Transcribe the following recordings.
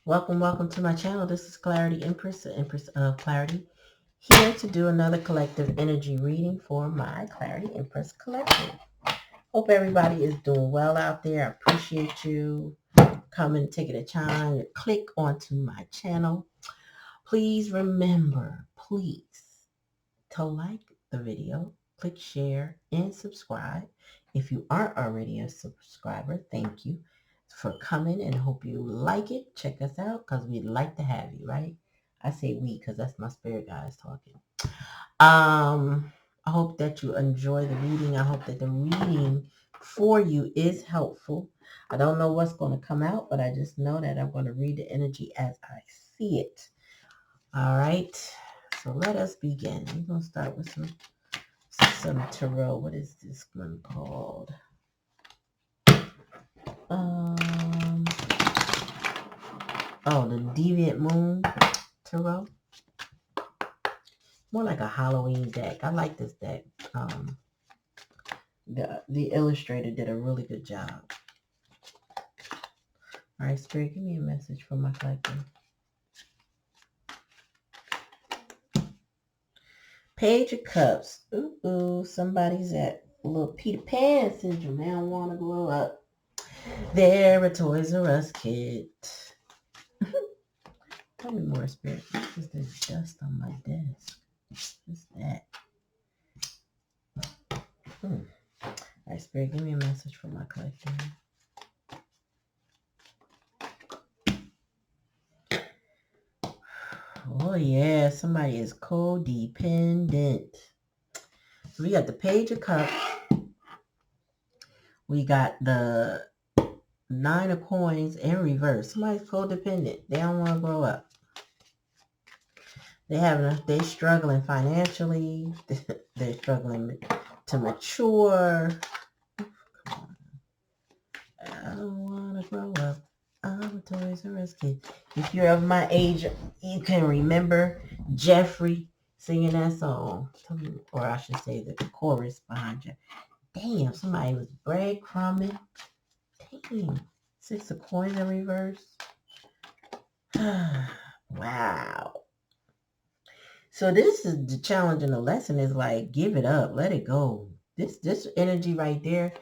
Welcome to my channel. This is Clarityempress, the Empress of Clarity, here to do another collective energy reading for my Clarityempress collective. Hope everybody is doing well out there. I appreciate you coming, taking the time to click onto my channel. Please remember, to like the video, click share, and subscribe. If you aren't already a subscriber, thank you for coming and hope you like it. Check us out because we'd like to have you, right? I say we because that's my spirit guys talking. I hope that you enjoy the reading. I hope that the reading for you is helpful. I don't know what's going to come out, but I just know that I'm going to read the energy as I see it. All right. So let us begin. We're going to start with some tarot. What is this one called? The Deviant Moon Tarot. More like a Halloween deck. I like this deck. The illustrator did a really good job. All right, Spirit, give me a message for my collective. Page of Cups. Ooh, somebody's at a little Peter Pan syndrome. They don't want to grow up. They're a Toys R Us kid. Tell me more, Spirit. What is this dust on my desk? What's that? All right, Spirit, give me a message for my collective. Oh, yeah. Somebody is codependent. So we got the Page of Cups. We got the Nine of Coins in reverse. Somebody's codependent. They don't want to grow up. They're struggling financially. They're struggling to mature. Come on. I don't want to grow up. I'm a Toys R Us kid. If you're of my age, you can remember Jeffrey singing that song. Or I should say the chorus behind you. Damn, somebody was breadcrumbing. Dang. 6 of Coins in reverse. Wow. So this is the challenge and the lesson is like, give it up. Let it go. This energy right there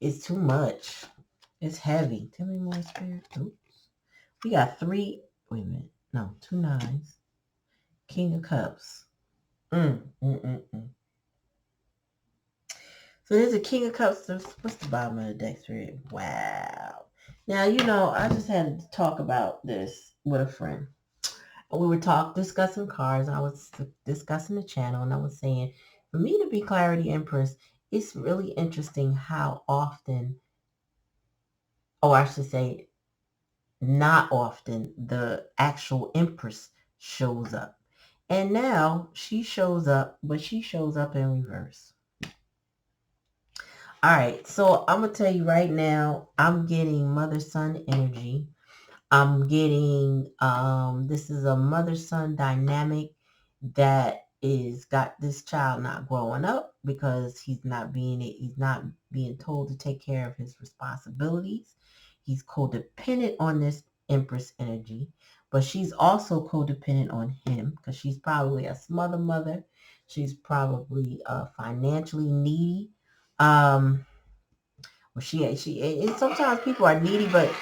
is too much. It's heavy. Tell me more, Spirit. Oops. We got 3. Wait a minute. No, 2 nines. King of Cups. So there's a King of Cups. What's the bottom of the deck, Spirit? Wow. Now, I just had to talk about this with a friend. We were discussing cards. I was discussing the channel, and I was saying, for me to be Clarityempress, it's really interesting how often, or I should say, not often, the actual Empress shows up. And now she shows up, but she shows up in reverse. All right, so I'm going to tell you right now, I'm getting mother-son energy. I'm getting, this is a mother-son dynamic that is got this child not growing up because he's not being told to take care of his responsibilities. He's codependent on this Empress energy, but she's also codependent on him because she's probably a smother mother. She's probably financially needy. Well, and sometimes people are needy, but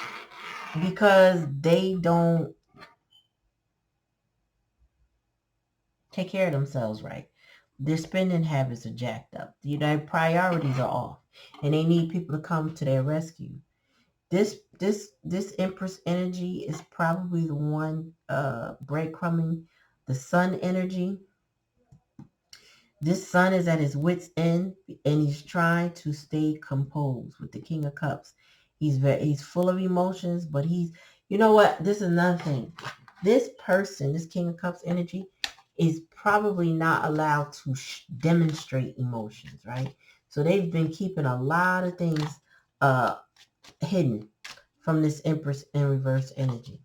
because they don't take care of themselves right. Their spending habits are jacked up. Their priorities are off, and they need people to come to their rescue. This Empress energy is probably the one breadcrumbing the Sun energy. This Sun is at his wit's end, and he's trying to stay composed with the King of Cups. He's full of emotions, but you know what? This is another thing. This person, this King of Cups energy, is probably not allowed to demonstrate emotions, right? So they've been keeping a lot of things hidden from this Empress in reverse energy.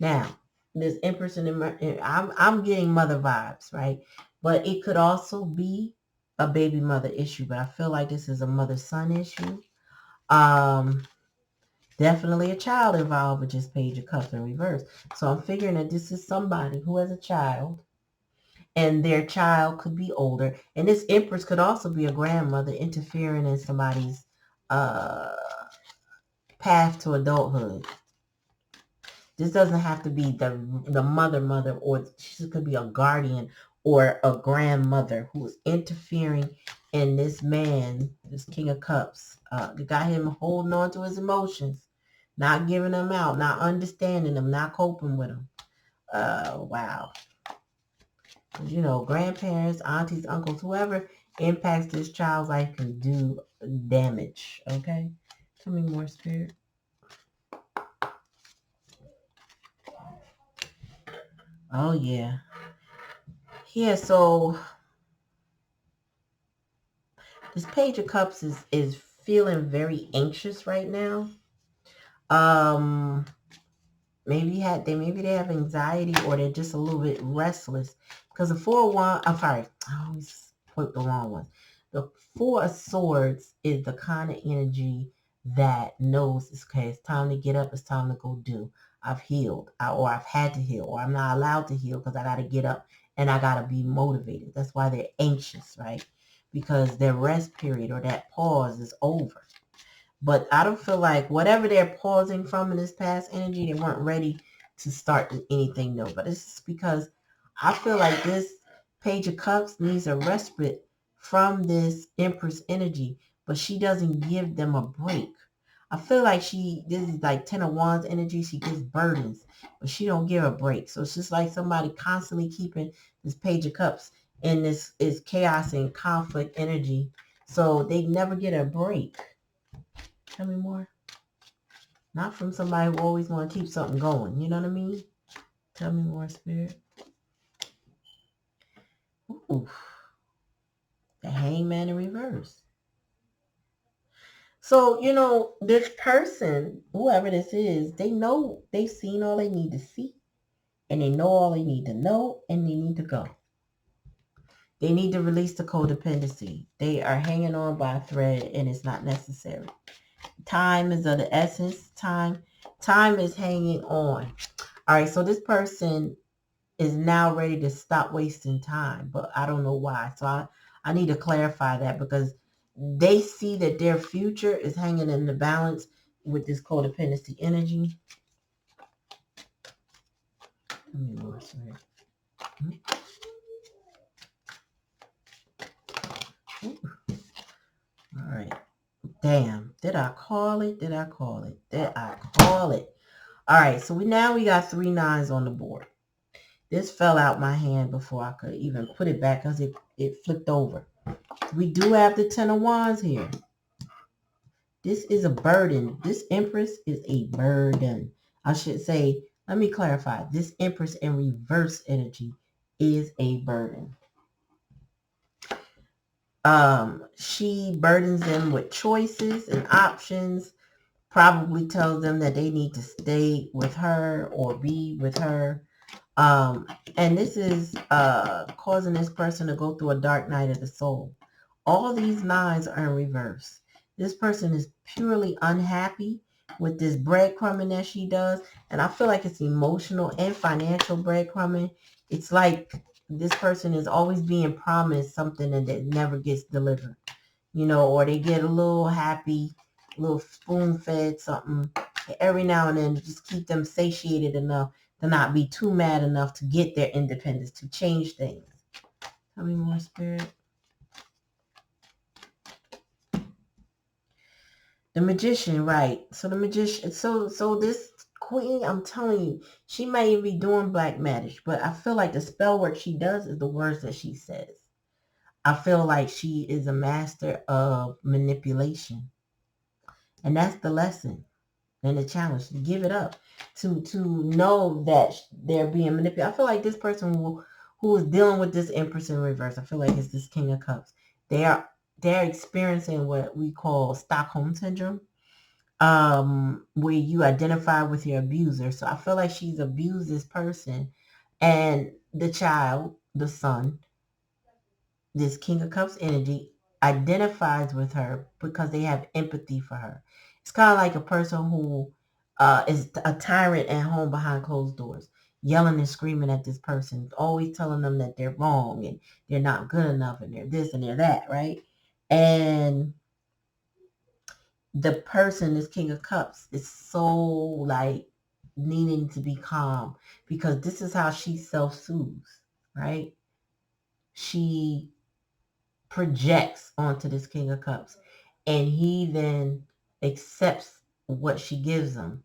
Now, this Empress I'm getting mother vibes, right? But it could also be a baby mother issue, but I feel like this is a mother-son issue. Definitely a child involved with this Page of Cups in reverse. So I'm figuring that this is somebody who has a child, and their child could be older. And this Empress could also be a grandmother interfering in somebody's uh, path to adulthood. This doesn't have to be the mother, or she could be a guardian or a grandmother who is interfering in this man, this King of Cups. Got him holding on to his emotions, not giving them out, not understanding them, not coping with them. Wow. You know, grandparents, aunties, uncles, whoever impacts this child's life can do damage. Okay? Tell me more, Spirit. Oh, yeah. Yeah, so this Page of Cups is feeling very anxious right now. Um, maybe they have anxiety, or they're just a little bit restless because the Four of Wands. I'm sorry, I always put the wrong one. The Four of Swords is the kind of energy that knows it's okay. It's time to get up. It's time to go do. I've healed, or I've had to heal, or I'm not allowed to heal because I got to get up and I got to be motivated. That's why they're anxious, right? Because their rest period or that pause is over. But I don't feel like whatever they're pausing from in this past energy, they weren't ready to start anything new. But it's just because I feel like this Page of Cups needs a respite from this Empress energy, but she doesn't give them a break. I feel like this is like Ten of Wands energy. She gives burdens, but she don't give a break. So it's just like somebody constantly keeping this Page of Cups in this is chaos and conflict energy. So they never get a break. Tell me more. Not from somebody who always want to keep something going. You know what I mean? Tell me more, Spirit. Ooh, the Hangman in reverse. So, you know, this person, whoever this is, they know they've seen all they need to see, and they know all they need to know, and they need to go. They need to release the codependency. They are hanging on by a thread, and it's not necessary. Time is of the essence. Time is hanging on. All right, so this person is now ready to stop wasting time, but I don't know why. So I need to clarify that, because they see that their future is hanging in the balance with this codependency energy. Let me more, sorry. All right. Damn. Did I call it? Did I call it? Did I call it? All right. So we got 3 9s on the board. This fell out my hand before I could even put it back because it flipped over. We do have the 10 of Wands here. This is a burden. This Empress is a burden. I should say, let me clarify. This Empress in reverse energy is a burden. She burdens them with choices and options, probably tells them that they need to stay with her or be with her. And this is causing this person to go through a dark night of the soul. All these 9s are in reverse. This person is purely unhappy with this breadcrumbing that she does. And I feel like it's emotional and financial breadcrumbing. It's like this person is always being promised something and that never gets delivered. You know, or they get a little happy, a little spoon-fed something. Every now and then, just keep them satiated enough to not be too mad enough to get their independence, to change things. Tell me more, Spirit. The Magician, right. So the Magician, so this queen, I'm telling you, she may even be doing black magic, but I feel like the spell work she does is the words that she says. I feel like she is a master of manipulation. And that's the lesson and the challenge, to give it up, to know that they're being manipulated. I feel like this person who is dealing with this Empress in reverse, I feel like it's this King of Cups. They're experiencing what we call Stockholm syndrome, where you identify with your abuser. So I feel like she's abused this person, and the child, the son, this King of Cups energy identifies with her because they have empathy for her. It's kind of like a person who is a tyrant at home behind closed doors, yelling and screaming at this person, always telling them that they're wrong and they're not good enough and they're this and they're that, right? And the person, this King of Cups, is so like needing to be calm because this is how she self-soothes, right? She projects onto this King of Cups and he then accepts what she gives him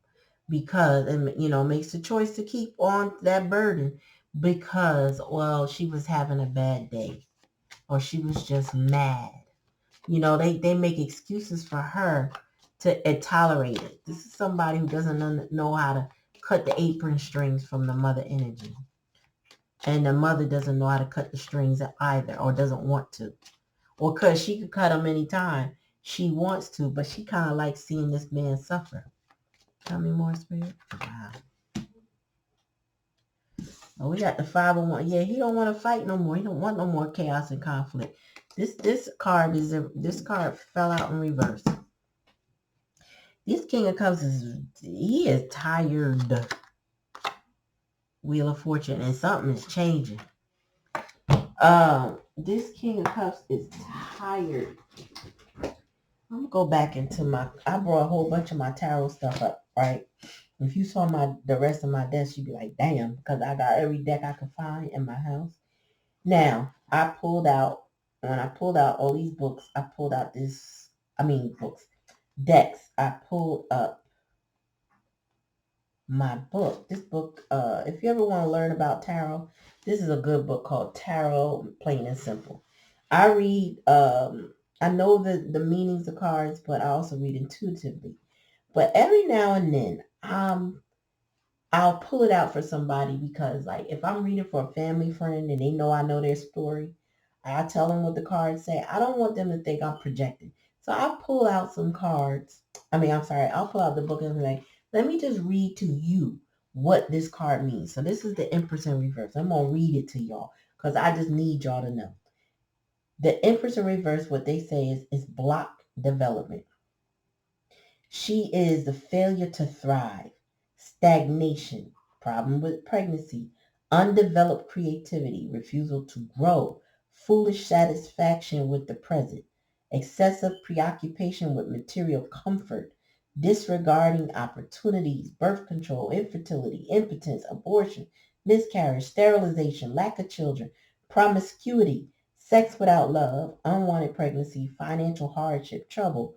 because, and makes the choice to keep on that burden because, well, she was having a bad day or she was just mad. They make excuses for her to tolerate it. This is somebody who doesn't know how to cut the apron strings from the mother energy. And the mother doesn't know how to cut the strings either or doesn't want to. Or because she could cut them anytime she wants to, but she kind of likes seeing this man suffer. Tell me more, Spirit. Wow. Oh, we got the 501. Yeah, he don't want to fight no more. He don't want no more chaos and conflict. This card fell out in reverse. This King of Cups he is tired. Wheel of Fortune, and something is changing. This King of Cups is tired. I'm gonna go back into I brought a whole bunch of my tarot stuff up, right? If you saw the rest of my desk, you'd be like, damn, because I got every deck I could find in my house. Now, when I pulled out all these books, I pulled out decks. I pulled up my book. This book, if you ever want to learn about tarot, this is a good book called Tarot, Plain and Simple. I read, I know the meanings of cards, but I also read intuitively. But every now and then, I'll pull it out for somebody because, like, if I'm reading for a family friend and they know I know their story, I tell them what the cards say. I don't want them to think I'm projecting. So I'll pull out some cards. I'll pull out the book and be like, let me just read to you what this card means. So this is the Empress in reverse. I'm going to read it to y'all because I just need y'all to know. The Empress in reverse, what they say is block development. She is the failure to thrive, stagnation, problem with pregnancy, undeveloped creativity, refusal to grow, foolish satisfaction with the present, excessive preoccupation with material comfort, disregarding opportunities, birth control, infertility, impotence, abortion, miscarriage, sterilization, lack of children, promiscuity, sex without love, unwanted pregnancy, financial hardship, trouble,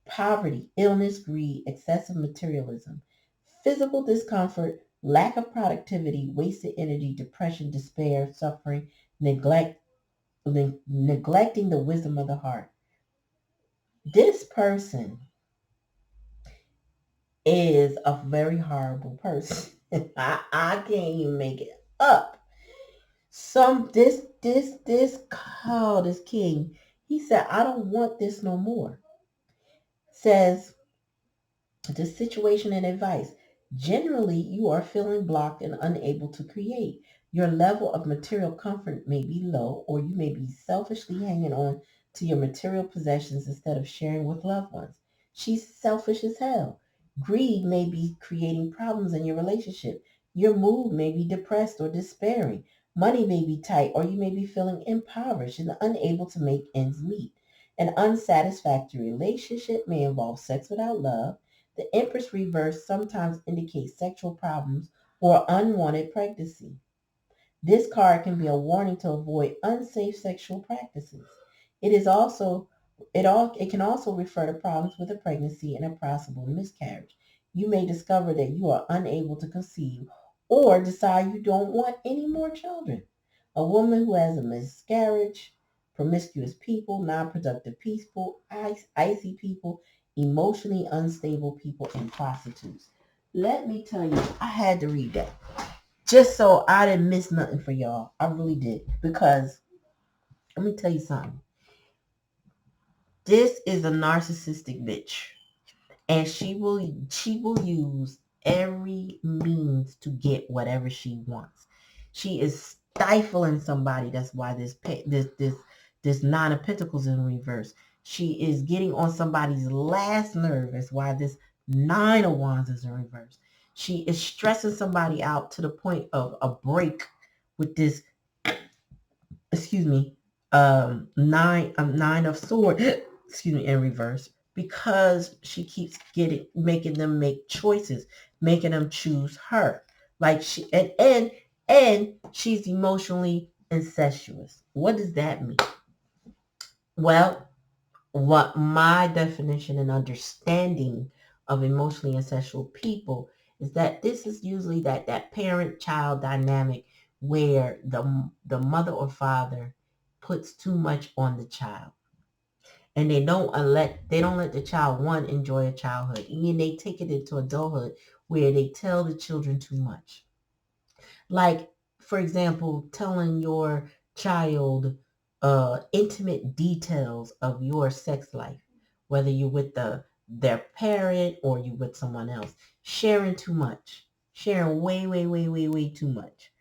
poverty, illness, greed, excessive materialism, physical discomfort, lack of productivity, wasted energy, depression, despair, suffering, neglecting the wisdom of the heart. This person is a very horrible person. I can't even make it up. This king, he said, I don't want this no more. Says, the situation and advice. Generally, you are feeling blocked and unable to create. Your level of material comfort may be low, or you may be selfishly hanging on to your material possessions instead of sharing with loved ones. She's selfish as hell. Greed may be creating problems in your relationship. Your mood may be depressed or despairing. Money may be tight, or you may be feeling impoverished and unable to make ends meet. An unsatisfactory relationship may involve sex without love. The Empress reverse sometimes indicates sexual problems or unwanted pregnancy. This card can be a warning to avoid unsafe sexual practices. It can also refer to problems with a pregnancy and a possible miscarriage. You may discover that you are unable to conceive or decide you don't want any more children. A woman who has a miscarriage, promiscuous people, non-productive people, icy people, emotionally unstable people, and prostitutes. Let me tell you, I had to read that just so I didn't miss nothing for y'all. I really did. Because let me tell you something. This is a narcissistic bitch. And she will use every means to get whatever she wants. She is stifling somebody. That's why this nine of pentacles in reverse. She is getting on somebody's last nerve. That's why this Nine of Wands is in reverse. She is stressing somebody out to the point of a break with this, excuse me, nine of sword, excuse me, in reverse, because she keeps making them make choices, making them choose her. Like and she's emotionally incestuous. What does that mean? Well, what my definition and understanding of emotionally incestual people is that this is usually that parent-child dynamic where the mother or father puts too much on the child, and they don't let the child enjoy a childhood, and then they take it into adulthood where they tell the children too much. Like, for example, telling your child intimate details of your sex life, whether you're with their parent or you with someone else. Sharing too much. Sharing way, way, way, way, way too much.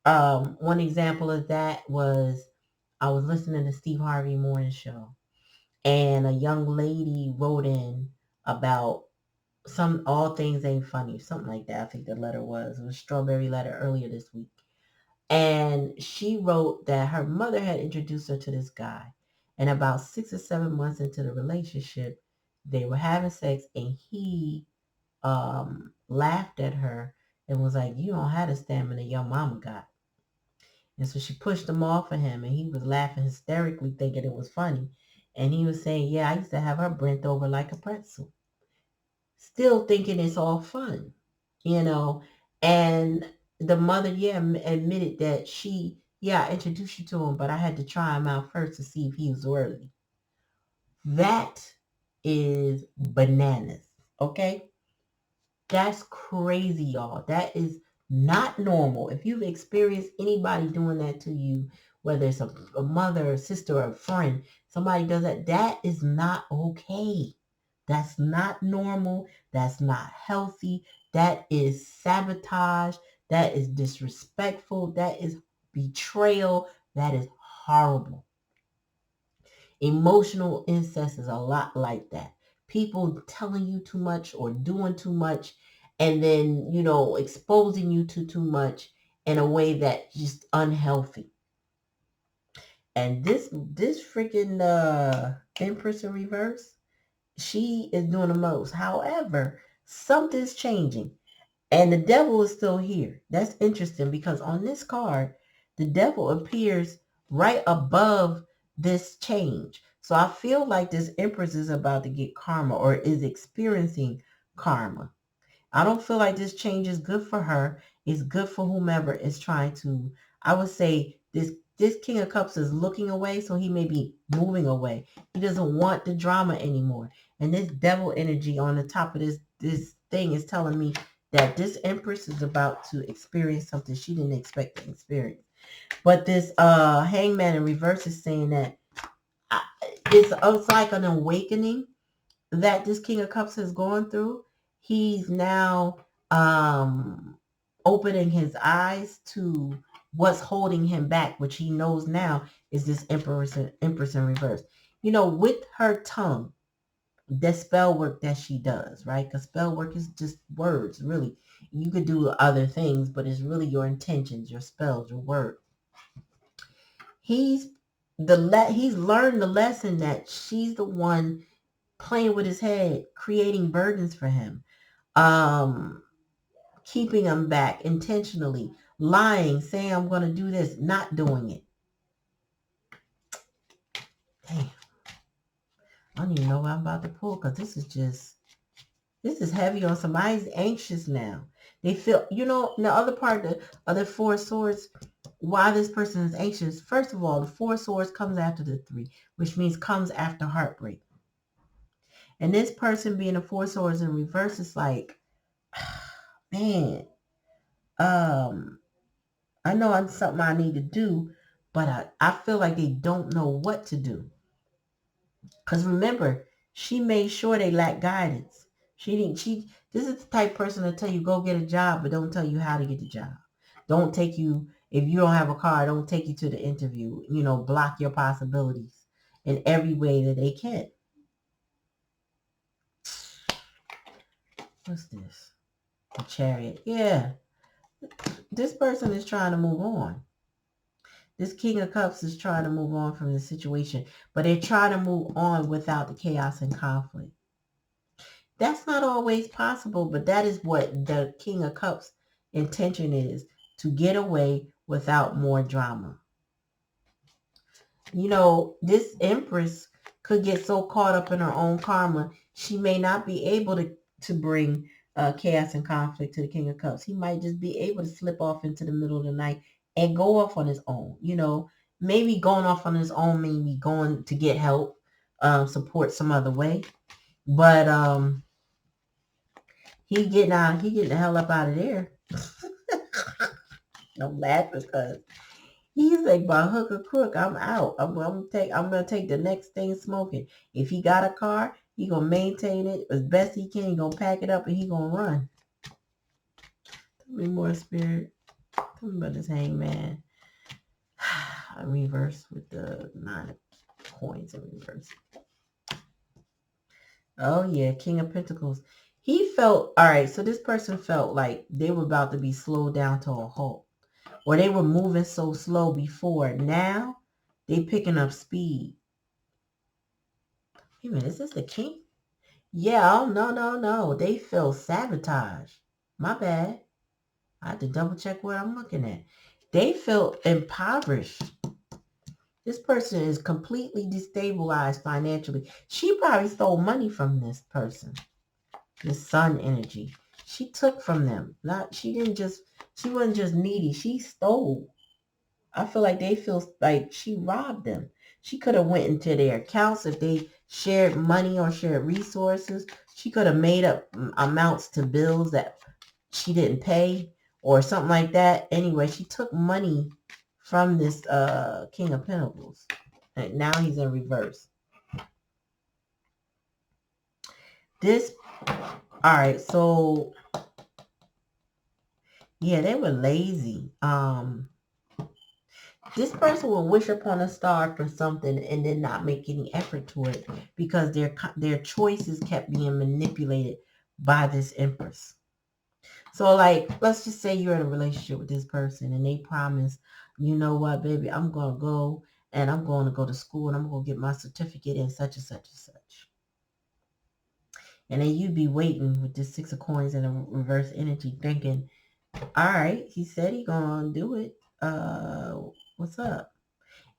One example of that was I was listening to Steve Harvey morning show, and a young lady wrote in about some all things ain't funny, something like that. I think the letter was. It was a strawberry letter earlier this week. And she wrote that her mother had introduced her to this guy. And about 6 or 7 months into the relationship, they were having sex, and he laughed at her and was like, "You don't have the stamina your mama got." And so she pushed him off of him, and he was laughing hysterically, thinking it was funny. And he was saying, "Yeah, I used to have her bent over like a pretzel." Still thinking it's all fun, you know. And the mother, yeah, admitted that I introduced you to him, but I had to try him out first to see if he was worthy. That is bananas, okay? That's crazy, y'all. That is not normal. If you've experienced anybody doing that to you, whether it's a mother, a sister, or a friend, somebody does that, that is not okay. That's not normal. That's not healthy. That is sabotage. That is disrespectful. That is betrayal. That is horrible. Emotional incest is a lot like that. People telling you too much or doing too much, and then, exposing you to too much in a way that's just unhealthy. And this freaking Empress in reverse, she is doing the most. However, something's changing. And the devil is still here. That's interesting because on this card, the devil appears right above this change. So I feel like this Empress is about to get karma or is experiencing karma. I don't feel like this change is good for her. It's good for whomever is trying to. I would say this King of Cups is looking away, so he may be moving away. He doesn't want the drama anymore. And this devil energy on the top of this thing is telling me that this Empress is about to experience something she didn't expect to experience. But this Hangman in reverse is saying that it's like an awakening that this King of Cups has gone through. He's now opening his eyes to what's holding him back, which he knows now is this Empress in reverse. With her tongue, the spell work that she does, right? Because spell work is just words, really. You could do other things, but it's really your intentions, your spells, your word. He's learned the lesson that she's the one playing with his head, creating burdens for him, keeping him back intentionally, lying, saying I'm going to do this, not doing it. Damn, I don't even know what I'm about to pull because this is heavy on somebody's anxious now. They feel, the other part of the Four of Swords, why this person is anxious. First of all, the Four of Swords comes after the 3, which means comes after heartbreak. And this person being a Four of Swords in reverse is like, man, I know it's something I need to do, but I feel like they don't know what to do. Because remember, she made sure they lack guidance. This is the type of person to tell you go get a job, but don't tell you how to get the job. Don't take you, if you don't have a car, don't take you to the interview. Block your possibilities in every way that they can. What's this? The Chariot. Yeah. This person is trying to move on. This King of Cups is trying to move on from the situation, but they're trying to move on without the chaos and conflict. That's not always possible, but that is what the King of Cups intention is, to get away without more drama. You know, this Empress could get so caught up in her own karma, she may not be able to bring chaos and conflict to the King of Cups. He might just be able to slip off into the middle of the night and go off on his own. You know, maybe going off on his own, maybe going to get help, support some other way. But he getting the hell up out of there. I'm laughing because he's like, by hook or crook, I'm out. I'm gonna take the next thing smoking. If he got a car, he gonna maintain it as best he can. He gonna pack it up and he gonna run. Tell me more, Spirit. Tell me about this Hangman. I reverse with the 9 of coins in reverse. Oh yeah, King of Pentacles. He felt, all right, so this person felt like they were about to be slowed down to a halt. Or they were moving so slow before. Now, they picking up speed. Wait a minute, is this the King? Yeah, oh, no. They feel sabotage. My bad. I have to double check what I'm looking at. They feel impoverished. This person is completely destabilized financially. She probably stole money from this person. This sun energy. She took from them. She wasn't just needy. She stole. I feel like they feel like she robbed them. She could have went into their accounts if they shared money or shared resources. She could have made up amounts to bills that she didn't pay or something like that. Anyway, she took money from this King of Pentacles. And now he's in reverse. All right, so yeah, they were lazy. This person will wish upon a star for something and then not make any effort to it because their choices kept being manipulated by this Empress. So like, let's just say you're in a relationship with this person and they promise, you know what, baby, I'm going to go and I'm going to go to school and I'm going to get my certificate in such and such and such. And then you'd be waiting with this 6 of coins and a reverse energy thinking, all right, he said he going to do it. What's up?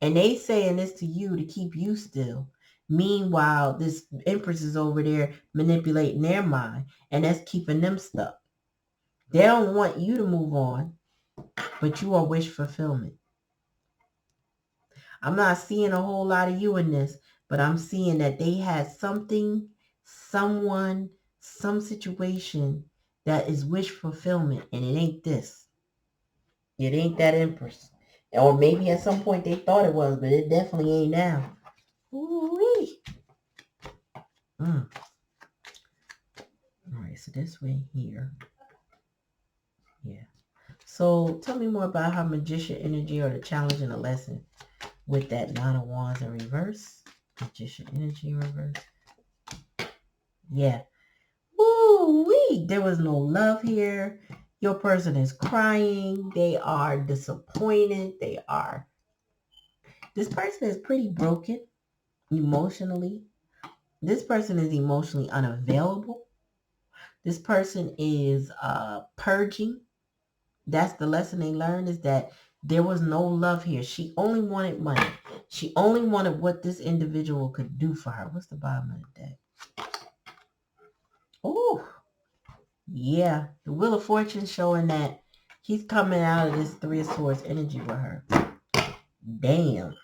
And they saying this to you to keep you still. Meanwhile, this Empress is over there manipulating their mind, and that's keeping them stuck. They don't want you to move on, but you are wish fulfillment. I'm not seeing a whole lot of you in this, but I'm seeing that they had something, someone, some situation that is wish fulfillment, and it ain't this. It ain't that Empress. Or maybe at some point they thought it was, but it definitely ain't now. Ooh-wee. All right, so this way here. Yeah. So tell me more about how Magician energy or the challenge and the lesson with that 9 of Wands in reverse. Magician energy in reverse. Yeah. Woo-wee. There was no love here. Your person is crying. They are disappointed. This person is pretty broken emotionally. This person is emotionally unavailable. This person is purging. That's the lesson they learned, is that there was no love here. She only wanted money. She only wanted what this individual could do for her. What's the bottom of the deck? Oh, yeah. The Wheel of Fortune showing that he's coming out of this 3 of Swords energy with her. Damn.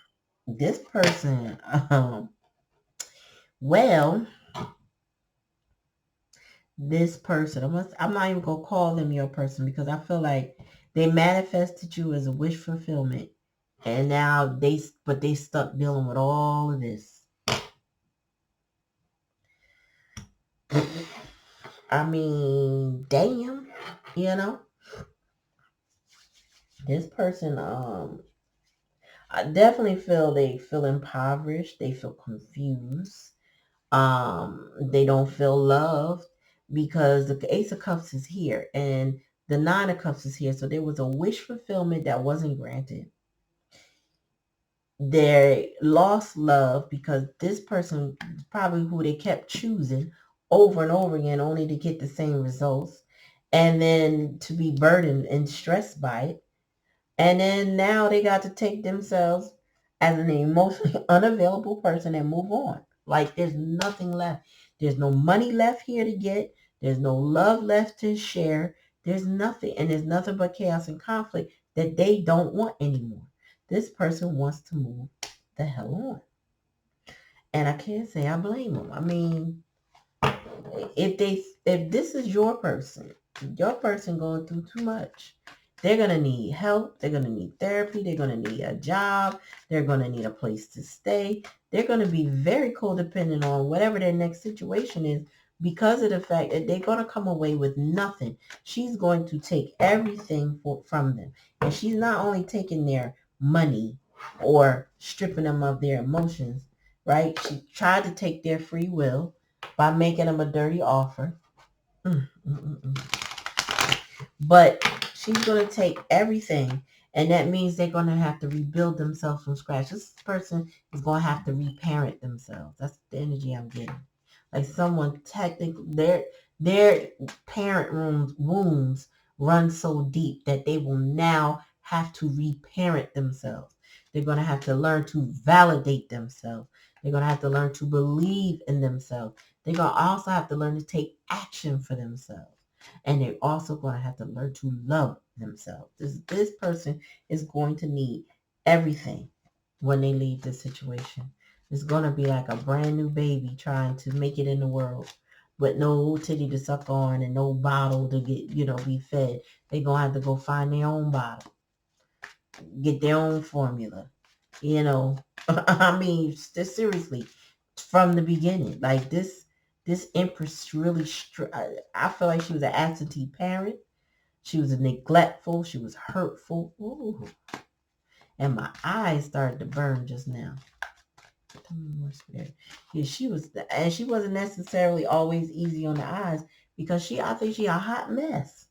This person, well, this person, I'm not even going to call them your person because I feel like they manifested you as a wish fulfillment. And now they stuck dealing with all of this. I mean, damn, you know, this person, I definitely feel they feel impoverished. They feel confused. They don't feel loved. because the Ace of Cups is here and the Nine of Cups is here. So there was a wish fulfillment that wasn't granted. They lost love because this person probably who they kept choosing over and over again only to get the same results, and then to be burdened and stressed by it. And then now they got to take themselves as an emotionally unavailable person and move on. Like there's nothing left. There's no money left here to get. There's no love left to share. There's nothing. And there's nothing but chaos and conflict that they don't want anymore. This person wants to move the hell on. And I can't say I blame them. I mean, if this is your person going through too much, they're going to need help. They're going to need therapy. They're going to need a job. They're going to need a place to stay. They're going to be very codependent on whatever their next situation is because of the fact that they're going to come away with nothing. She's going to take everything from them. And she's not only taking their money or stripping them of their emotions, right? She tried to take their free will by making them a dirty offer. But she's going to take everything, and that means they're going to have to rebuild themselves from scratch. This person is going to have to reparent themselves. That's the energy I'm getting. Like someone technically, their parent wounds run so deep that they will now have to reparent themselves. They're going to have to learn to validate themselves. They're going to have to learn to believe in themselves. They're going to also have to learn to take action for themselves. And they're also going to have to learn to love themselves. This person is going to need everything when they leave this situation. It's going to be like a brand new baby trying to make it in the world, but no titty to suck on and no bottle to get, be fed. They're going to have to go find their own bottle, get their own formula, I mean, seriously, from the beginning, like this Empress really, I feel like she was an absentee parent. She was a neglectful. She was hurtful. Ooh. And my eyes started to burn just now. Tell me more, Spirit. Yeah, she wasn't necessarily always easy on the eyes because I think she a hot mess.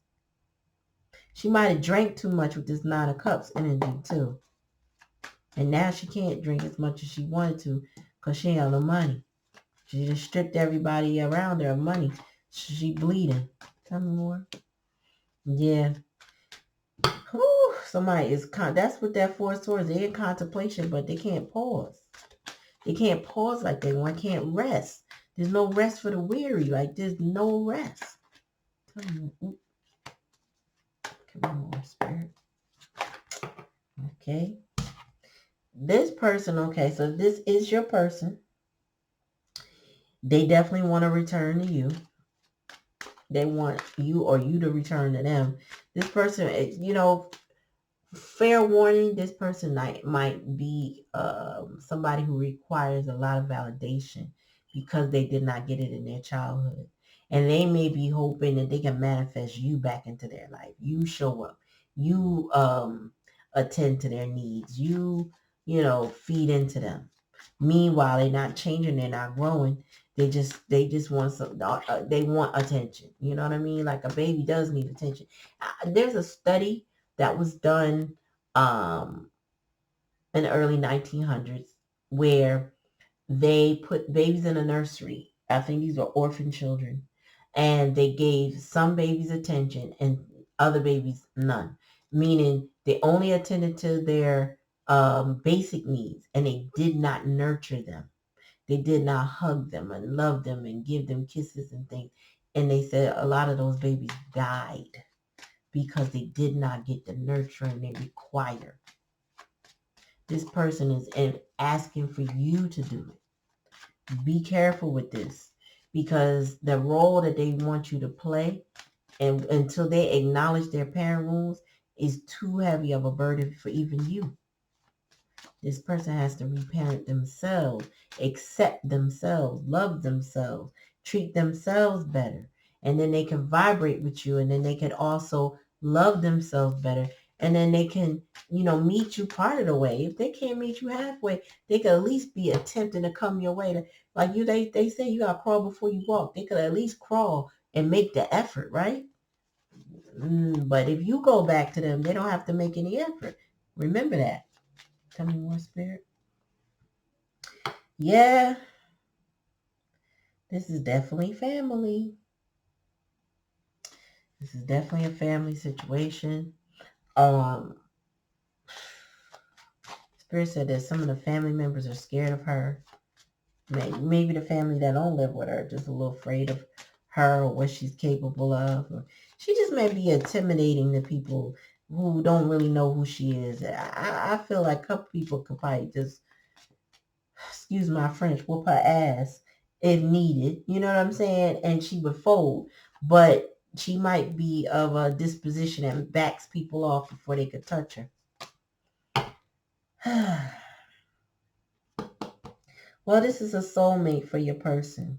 She might have drank too much with this Nine of Cups energy too. And now she can't drink as much as she wanted to because she ain't got no money. She just stripped everybody around her of money. She bleeding. Tell me more. Yeah. Whew, somebody is that's what that Four of Swords. They're in contemplation, but they can't pause. They can't pause like they want. Can't rest. There's no rest for the weary. Like there's no rest. Tell me. Come on, more, Spirit. Okay. This person. Okay, so this is your person. They definitely want to return to you. They want you or you to return to them. This person, fair warning, this person might be somebody who requires a lot of validation because they did not get it in their childhood. And they may be hoping that they can manifest you back into their life. You show up. You attend to their needs. You feed into them. Meanwhile, they're not changing. They're not growing. They just want they want attention. You know what I mean? Like a baby does need attention. There's a study that was done in the early 1900s where they put babies in a nursery. I think these were orphan children. And they gave some babies attention and other babies none. Meaning they only attended to their basic needs and they did not nurture them. They did not hug them and love them and give them kisses and things. And they said a lot of those babies died because they did not get the nurturing they require. This person is asking for you to do it. Be careful with this because the role that they want you to play and until they acknowledge their parent wounds is too heavy of a burden for even you. This person has to reparent themselves, accept themselves, love themselves, treat themselves better. And then they can vibrate with you and then they can also love themselves better. And then they can, meet you part of the way. If they can't meet you halfway, they could at least be attempting to come your way. Like they say you got to crawl before you walk. They could at least crawl and make the effort, right? But if you go back to them, they don't have to make any effort. Remember that. Tell me more, Spirit. Yeah, this is definitely family. This is definitely a family situation. Um, Spirit said that some of the family members are scared of her. Maybe the family that don't live with her just a little afraid of her or what she's capable of. Or she just may be intimidating to people who don't really know who she is. I feel like a couple people could probably just, excuse my French, whoop her ass if needed. You know what I'm saying? And she would fold. But she might be of a disposition that backs people off before they could touch her. Well, this is a soulmate for your person.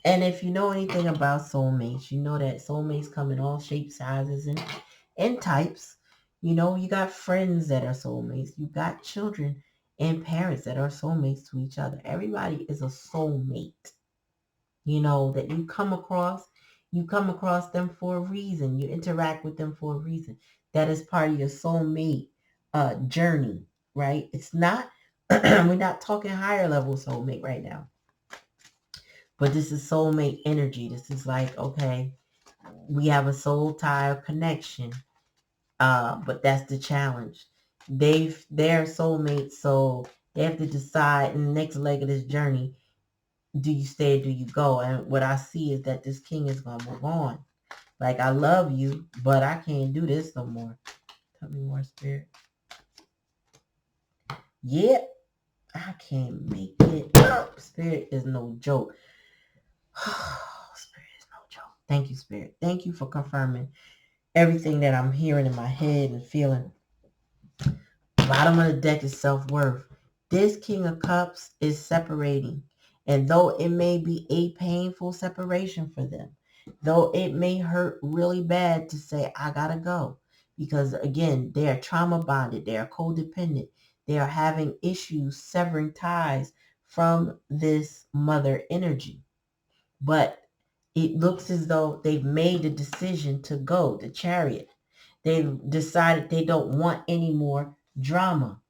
And if you know anything about soulmates, you know that soulmates come in all shapes, sizes, and types. You know, you got friends that are soulmates. You got children and parents that are soulmates to each other. Everybody is a soulmate. You know, that you come across them for a reason. You interact with them for a reason. That is part of your soulmate journey, right? It's not, we're not talking higher level soulmate right now. But this is soulmate energy. This is like, okay, we have a soul tie connection. But that's the challenge. They're soulmates, so they have to decide in the next leg of this journey, do you stay or do you go? And what I see is that this king is going to move on. Like, I love you, but I can't do this no more. Tell me more, Spirit. Yeah, I can't make it up. Spirit is no joke. Spirit is no joke. Thank you, Spirit. Thank you for confirming everything that I'm hearing in my head and feeling. Bottom of the deck is self-worth. This King of Cups is separating. And though it may be a painful separation for them, though it may hurt really bad to say, I gotta go. Because again, they are trauma bonded. They are codependent. They are having issues severing ties from this mother energy. But it looks as though they've made the decision to go, the Chariot. They've decided they don't want any more drama.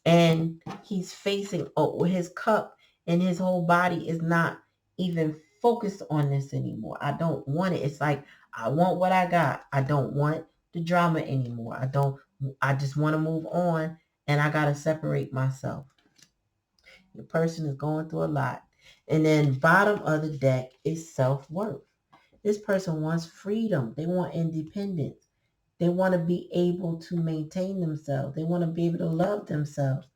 And he's facing his cup, and his whole body is not even focused on this anymore. I don't want it. It's like, I want what I got. I don't want the drama anymore. I just want to move on, and I got to separate myself. The person is going through a lot. And then bottom of the deck is self-worth. This person wants freedom. They want independence. They want to be able to maintain themselves. They want to be able to love themselves.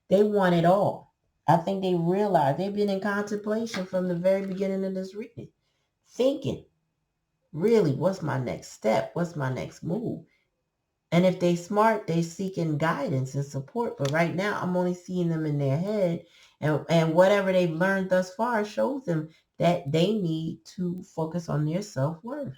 They want it all. I think they realize they've been in contemplation from the very beginning of this reading, thinking, really, what's my next step? What's my next move? And if they smart, they seeking guidance and support. But right now, I'm only seeing them in their head. And whatever they've learned thus far shows them that they need to focus on their self-worth.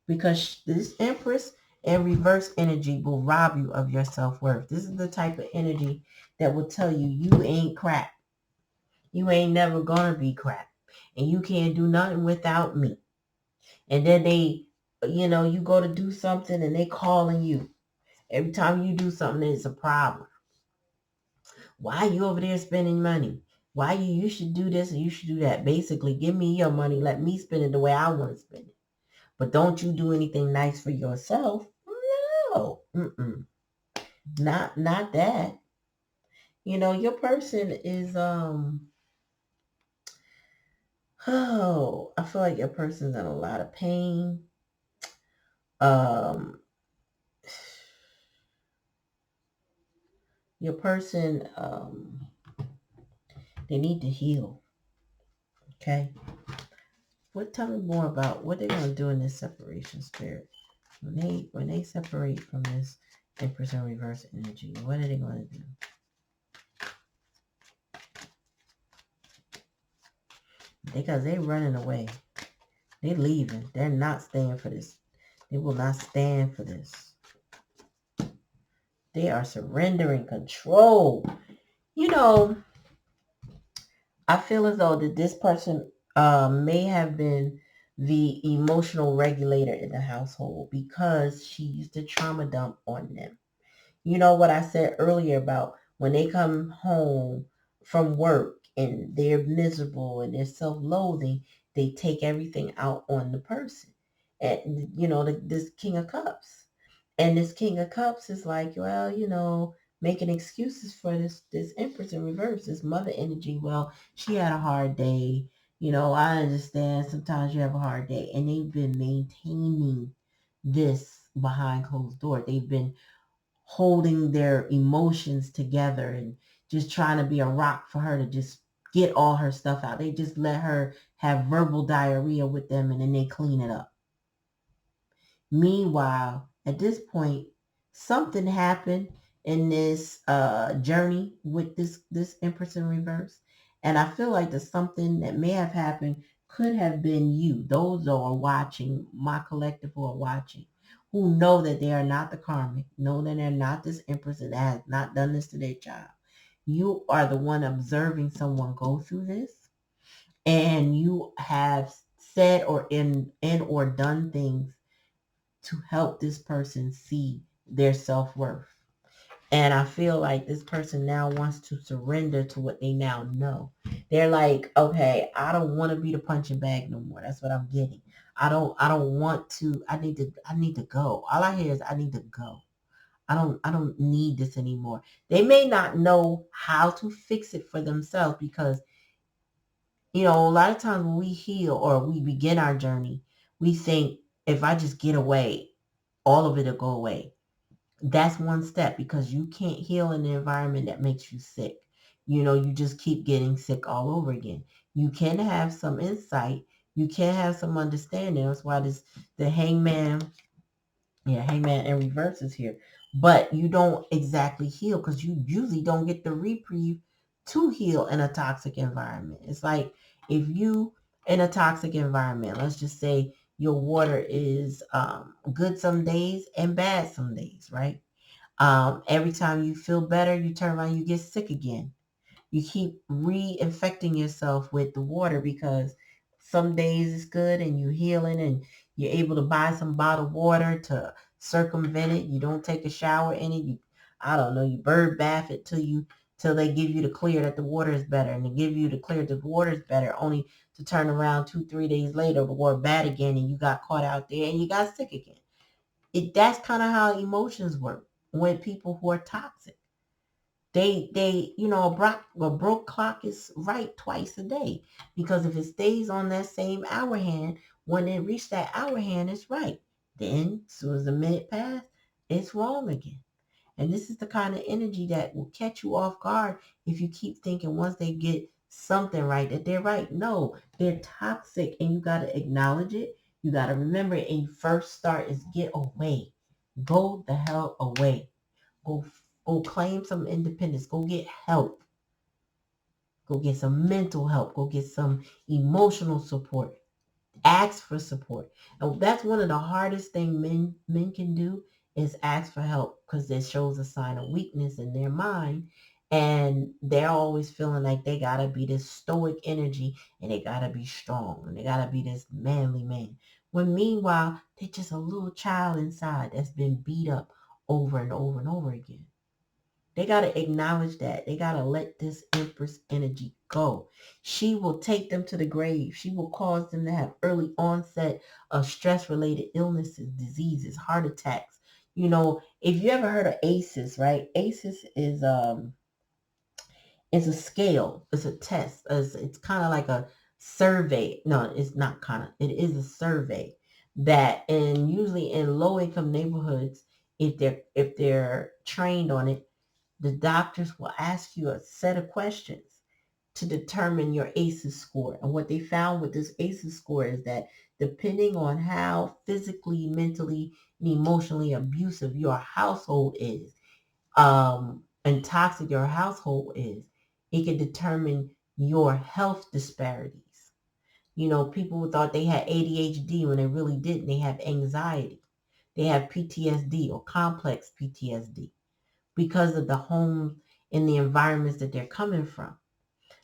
Because this Empress and reverse energy will rob you of your self-worth. This is the type of energy that will tell you, you ain't crap. You ain't never gonna be crap. And you can't do nothing without me. And then they, you go to do something and they calling you. Every time you do something, it's a problem. Why are you over there spending money? Why you should do this and you should do that? Basically, give me your money. Let me spend it the way I want to spend it. But don't you do anything nice for yourself? No. Not that. Your person is I feel like your person's in a lot of pain. Your person, they need to heal. Okay. Tell me more about what they're going to do in this separation, Spirit. When they separate from this Empress and reverse energy, what are they going to do? Because they're running away. They're leaving. They're not staying for this. They will not stand for this. They are surrendering control. I feel as though that this person may have been the emotional regulator in the household because she used to trauma dump on them. You know what I said earlier about when they come home from work and they're miserable and they're self-loathing, they take everything out on the person. And, this King of Cups. And this King of Cups is like, well, making excuses for this Empress in reverse, this mother energy. Well, she had a hard day. I understand sometimes you have a hard day. And they've been maintaining this behind closed doors. They've been holding their emotions together and just trying to be a rock for her to just get all her stuff out. They just let her have verbal diarrhea with them and then they clean it up. Meanwhile, at this point, something happened in this journey with this Empress in reverse. And I feel like the something that may have happened could have been you. Those who are watching, my collective who are watching, who know that they are not the karmic, know that they're not this Empress that has not done this to their child. You are the one observing someone go through this, and you have said or in or done things to help this person see their self-worth. And I feel like this person now wants to surrender to what they now know. They're like, okay, I don't want to be the punching bag no more. That's what I'm getting. I don't want to, I need to go. All I hear is I need to go. I don't need this anymore. They may not know how to fix it for themselves because, a lot of times when we heal or we begin our journey, we think if I just get away, all of it will go away. That's one step because you can't heal in an environment that makes you sick. You just keep getting sick all over again. You can have some insight. You can have some understanding. That's why the hangman in reverse is here. But you don't exactly heal because you usually don't get the reprieve to heal in a toxic environment. It's like if you in a toxic environment, let's just say your water is good some days and bad some days, right? Every time you feel better, you turn around, you get sick again. You keep reinfecting yourself with the water because some days it's good and you're healing and you're able to buy some bottled water to circumvent it. You don't take a shower in it. I don't know, you bird bath it till they give you the clear that the water is better, and they give you the clear that the water is better, only to turn around 2-3 days later, the water bad again, and you got caught out there and you got sick again. That's kind of how emotions work with people who are toxic. They a broke clock is right twice a day because if it stays on that same hour hand, when it reaches that hour hand, it's right. Then, as soon as the minute pass, it's wrong again. And this is the kind of energy that will catch you off guard if you keep thinking once they get something right that they're right. No, they're toxic and you got to acknowledge it. You got to remember it. And you first start is get away. Go the hell away. Go, go claim some independence. Go get help. Go get some mental help. Go get some emotional support. Ask for support. And that's one of the hardest things men can do is ask for help because it shows a sign of weakness in their mind. And they're always feeling like they gotta be this stoic energy and they gotta be strong and they gotta be this manly man. When meanwhile, they're just a little child inside that's been beat up over and over and over again. They got to acknowledge that. They got to let this Empress energy go. She will take them to the grave. She will cause them to have early onset of stress-related illnesses, diseases, heart attacks. If you ever heard of ACEs, right? ACEs is a scale. It's a test. It's kind of like a survey. No, it's not kind of. It is a survey that, and usually in low-income neighborhoods, if they're trained on it, the doctors will ask you a set of questions to determine your ACEs score. And what they found with this ACEs score is that depending on how physically, mentally, and emotionally abusive your household is, and toxic your household is, it can determine your health disparities. People thought they had ADHD when they really didn't. They have anxiety. They have PTSD or complex PTSD because of the home and the environments that they're coming from.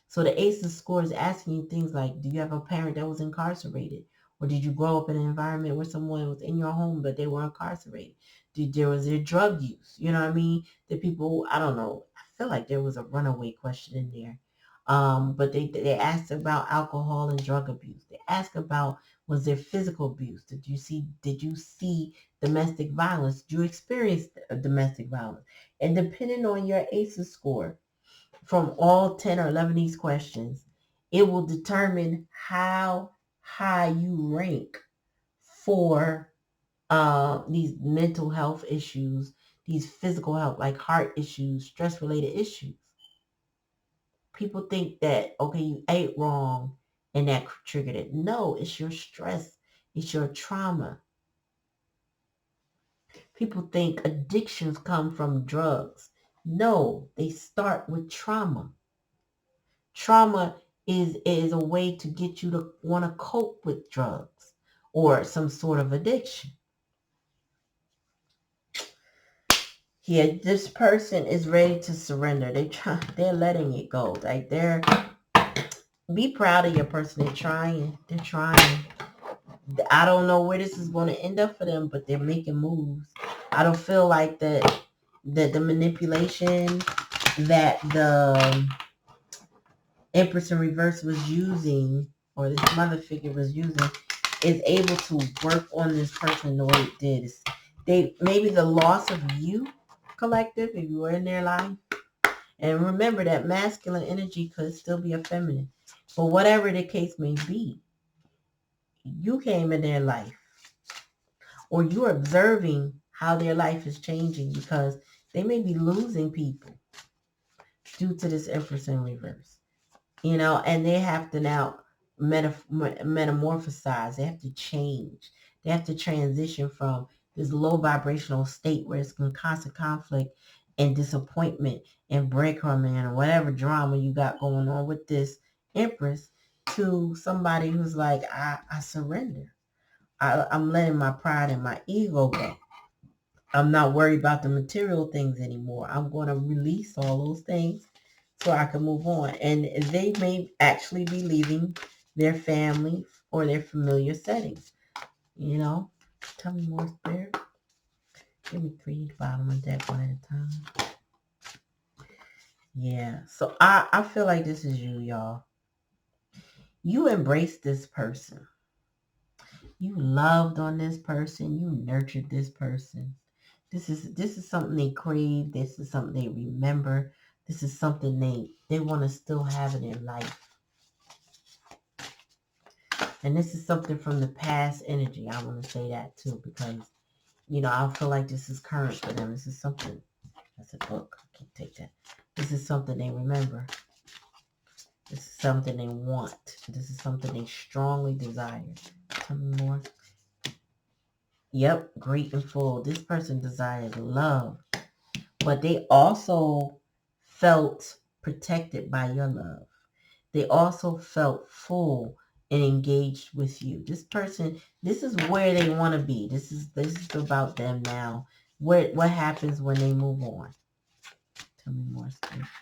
So the ACEs score is asking you things like, do you have a parent that was incarcerated? Or did you grow up in an environment where someone was in your home, but they were incarcerated? Was there drug use? You know what I mean? The people, I don't know. I feel like there was a runaway question in there. But they asked about alcohol and drug abuse. They asked about, was there physical abuse? Did you see domestic violence? Did you experience domestic violence? And depending on your ACEs score, from all 10 or 11 of these questions, it will determine how high you rank for these mental health issues, these physical health, like heart issues, stress-related issues. People think that, okay, you ate wrong and that triggered it. No, it's your stress. It's your trauma. People think addictions come from drugs. No, they start with trauma. Trauma is a way to get you to want to cope with drugs or some sort of addiction. Yeah, this person is ready to surrender. They're letting it go. Like be proud of your person. They're trying. They're trying. I don't know where this is going to end up for them, but they're making moves. I don't feel like that the manipulation that the Empress in reverse was using, or this mother figure was using, is able to work on this person the way it did. Maybe the loss of you, collective, if you were in their life. And remember that masculine energy could still be a feminine. But whatever the case may be, you came in their life, or you're observing how their life is changing, because they may be losing people due to this Empress in reverse. And they have to now metamorphosize. They have to change. They have to transition from this low vibrational state where it's in constant conflict and disappointment and breadcrumbing and whatever drama you got going on with this Empress, to somebody who's like, I surrender. I'm letting my pride and my ego go. I'm not worried about the material things anymore. I'm going to release all those things so I can move on. And they may actually be leaving their family or their familiar settings. Tell me more, Spirit. Give me 3 bottom of deck one at a time. Yeah. So I feel like this is you, y'all. You embrace this person. You loved on this person. You nurtured this person. This is something they crave. This is something they remember. This is something they want to still have in their life. And this is something from the past energy. I want to say that too, because, I feel like this is current for them. This is something, that's a book. I can't take that. This is something they remember. This is something they want. This is something they strongly desire. Tell me more. Yep, great and full. This person desires love, but they also felt protected by your love. They also felt full and engaged with you. This person, this is where they want to be. This is about them now. What happens when they move on? Tell me more.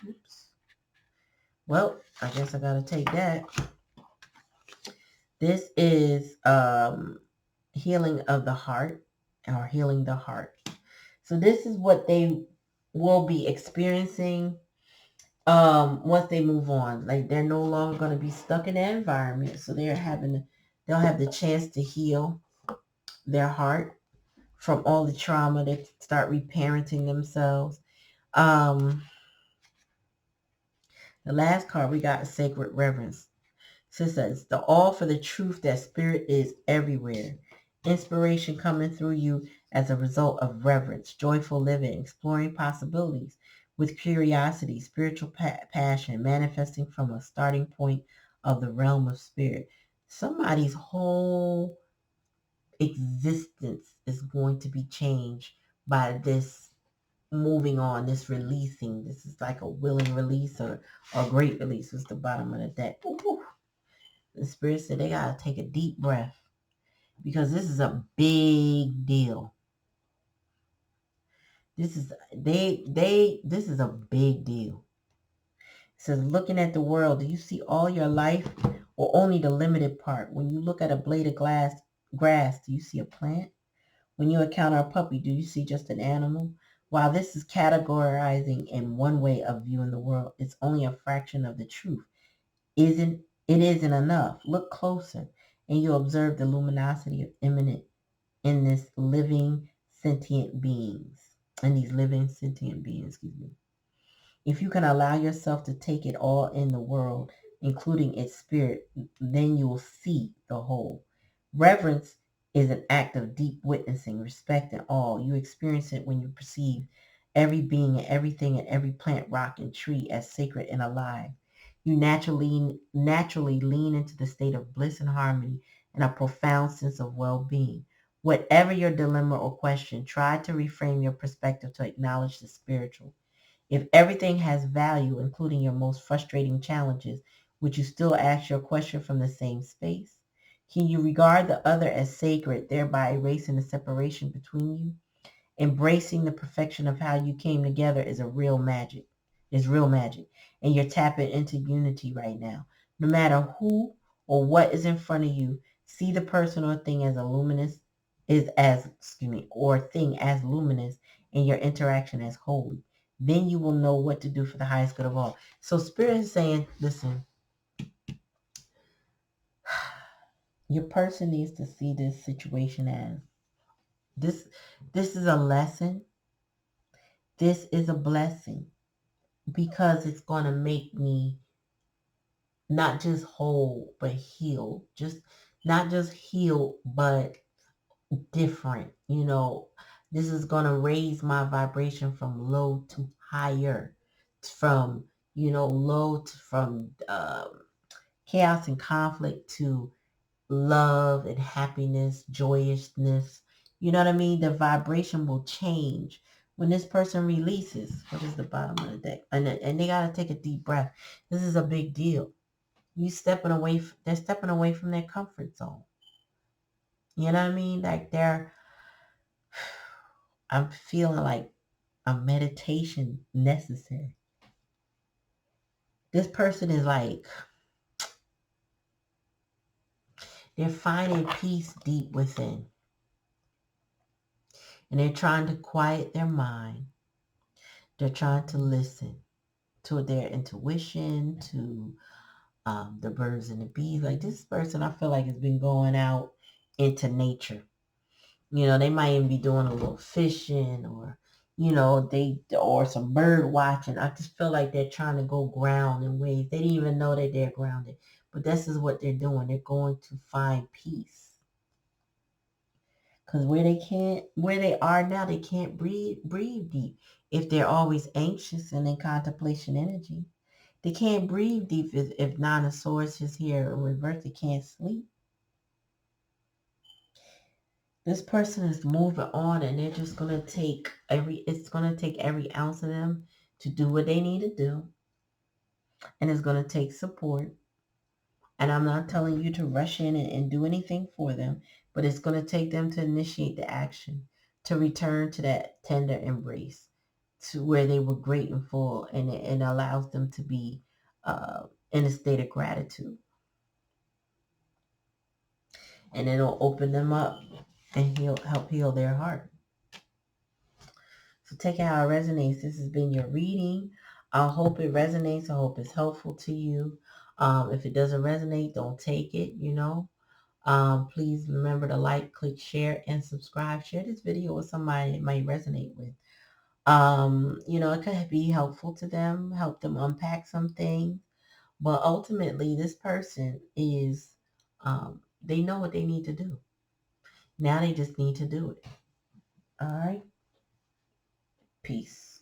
Oops. Well, I guess I gotta take that. This is healing of the heart, or healing the heart. So this is what they will be experiencing once they move on. Like, they're no longer going to be stuck in that environment. So they'll have the chance to heal their heart from all the trauma. They start reparenting themselves. The last card we got is Sacred Reverence. So it says, the all for the truth that spirit is everywhere. Inspiration coming through you as a result of reverence, joyful living, exploring possibilities with curiosity, spiritual passion, manifesting from a starting point of the realm of spirit. Somebody's whole existence is going to be changed by this moving on, this releasing. This is like a willing release, or a great release. It's the bottom of the deck. Ooh. The spirit said they got to take a deep breath, because this is a big deal. This is a big deal. says, looking at the world, do you see all your life or only the limited part? When you look at a blade of grass, do you see a plant? When you encounter a puppy, do you see just an animal? While this is categorizing in one way of viewing the world, it's only a fraction of the truth. It isn't enough. Look closer, and you'll observe the luminosity of immanent in this living sentient beings. In these living sentient beings, excuse me. If you can allow yourself to take it all in the world, including its spirit, then you will see the whole. Reverence is an act of deep witnessing, respect, and awe. You experience it when you perceive every being and everything and every plant, rock, and tree as sacred and alive. You naturally lean into the state of bliss and harmony and a profound sense of well-being. Whatever your dilemma or question, try to reframe your perspective to acknowledge the spiritual. If everything has value, including your most frustrating challenges, would you still ask your question from the same space? Can you regard the other as sacred, thereby erasing the separation between you? Embracing the perfection of how you came together is real magic. And you're tapping into unity right now. No matter who or what is in front of you, see the person or thing as thing as luminous, and your interaction as holy. Then you will know what to do for the highest good of all. So Spirit is saying, listen, your person needs to see this situation as this. This is a lesson. This is a blessing, because it's going to make me not just whole, but heal. Not just heal, but different. This is going to raise my vibration from low to higher, from, chaos and conflict to love and happiness, joyousness. You know what I mean? The vibration will change when this person releases. What is the bottom of the deck? And they got to take a deep breath. This is a big deal. They're stepping away from their comfort zone. You know what I mean? Like I'm feeling like a meditation necessary. This person is like, they're finding peace deep within. And they're trying to quiet their mind. They're trying to listen to their intuition, to the birds and the bees. Like, this person, I feel like, has been going out into nature. They might even be doing a little fishing, or, or some bird watching. I just feel like they're trying to go ground in ways they didn't even know that they're grounded. But this is what they're doing. They're going to find peace. Because where they are now, they can't breathe deep. If they're always anxious and in contemplation energy, they can't breathe deep. If Nine of Swords is here in reverse, they can't sleep. This person is moving on, and they're just going to it's going to take every ounce of them to do what they need to do. And it's going to take support. And I'm not telling you to rush in and do anything for them, but it's going to take them to initiate the action, to return to that tender embrace, to where they were great and full, and it allows them to be in a state of gratitude. And it'll open them up and help heal their heart. So take it how it resonates. This has been your reading. I hope it resonates. I hope it's helpful to you. If it doesn't resonate, don't take it, Please remember to like, click, share, and subscribe. Share this video with somebody it might resonate with. It could be helpful to them, help them unpack some things. But ultimately, this person they know what they need to do. Now they just need to do it. All right. Peace.